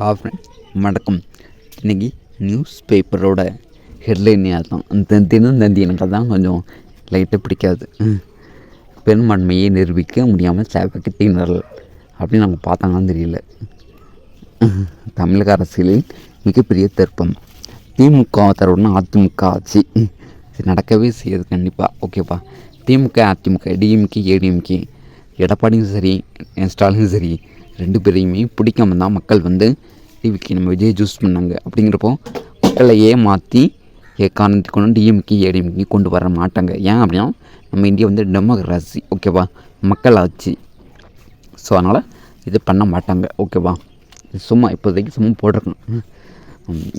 வணக்கம். இன்றைக்கி நியூஸ் பேப்பரோட ஹெட்லைன் தான். அந்த தினந்தந்தி எனக்கு தான் கொஞ்சம் லைட்டாக பிடிக்காது. பெரும்பான்மையை நிரூபிக்க முடியாமல் சேவைக்கு திணறல் அப்படின்னு நாங்கள் பார்த்தாங்கன்னு தெரியல. தமிழக அரசியலில் மிகப்பெரிய திருப்பம். திமுக தரவுடன் அதிமுக ஆட்சி நடக்கவே செய்யுது கண்டிப்பாக. ஓகேப்பா. திமுக அதிமுக டிஎம்கே ஏடிஎம்கே எடப்பாடியும் சரி ஸ்டாலினும் சரி 2 பேரையுமே பிடிக்காம தான் மக்கள் டிவிக்கு நம்ம விஜய் சூஸ் பண்ணாங்க. அப்படிங்கிறப்போ மக்களை ஏமாற்றி காரணத்தை கொண்டு டிஎம்கே ஏடிஎம்கே கொண்டு வர மாட்டாங்க. ஏன் அப்படின்னா நம்ம இந்தியா டெமோக்ராசி. ஓகேவா, மக்கள் ஆட்சி. ஸோ அதனால் இது பண்ண மாட்டாங்க. ஓகேவா, சும்மா இப்போதைக்கு சும்மா போட்டிருக்கோம்.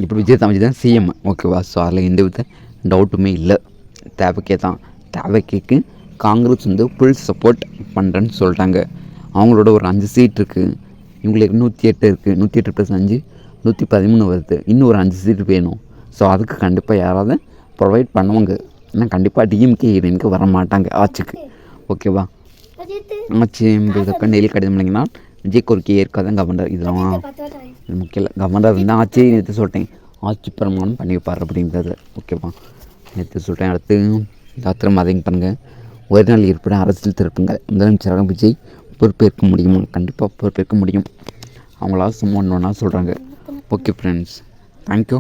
இப்போ விஜய் தான் சிஎம். ஓகேவா, ஸோ அதில் எந்த வித டவுட்டுமே இல்லை. தேவைக்கே தான். தேவைக்கு காங்கிரஸ் ஃபுல் சப்போர்ட் பண்ணுறேன்னு சொல்லிட்டாங்க. அவங்களோட ஒரு 5 சீட் இருக்குது. இவங்களுக்கு 108 இருக்குது. 108 + 5 113 வருது. இன்னும் ஒரு 5 சீட்டு வேணும். ஸோ அதுக்கு கண்டிப்பாக யாராவது ப்ரொவைட் பண்ணுவாங்க. ஆனால் கண்டிப்பாக டிஎம்கே ஏடிஎம்கே வர மாட்டாங்க ஆட்சிக்கு. ஓகேவா, ஆட்சி என்பதற்கு டெய்லி கடிதம் இல்லைங்கன்னா விஜய் கோரிக்கை ஏற்காதான் கவர்னர். இதெல்லாம் இது முக்கியம் இல்லை. கவர்னர் இருந்தால் ஆட்சி நேற்று சொல்லிட்டேன், ஆட்சி பிரமாணம் பண்ணி வைப்பார் அப்படின்றது. ஓகேவா, நேற்று சொல்லிட்டேன். அடுத்து யாத்திரை அதிகம் பண்ணுங்கள். ஒரே நாள் ஏற்பட அரசியல் திருப்பங்கள். முதலமைச்சராக விஜய் பொறுப்பேற்க முடியுமா? கண்டிப்பாக பொறுப்பேற்க முடியும். அவங்களால சும்மா ஒன்று ஒன்றா சொல்கிறாங்க. Okay friends, thank you.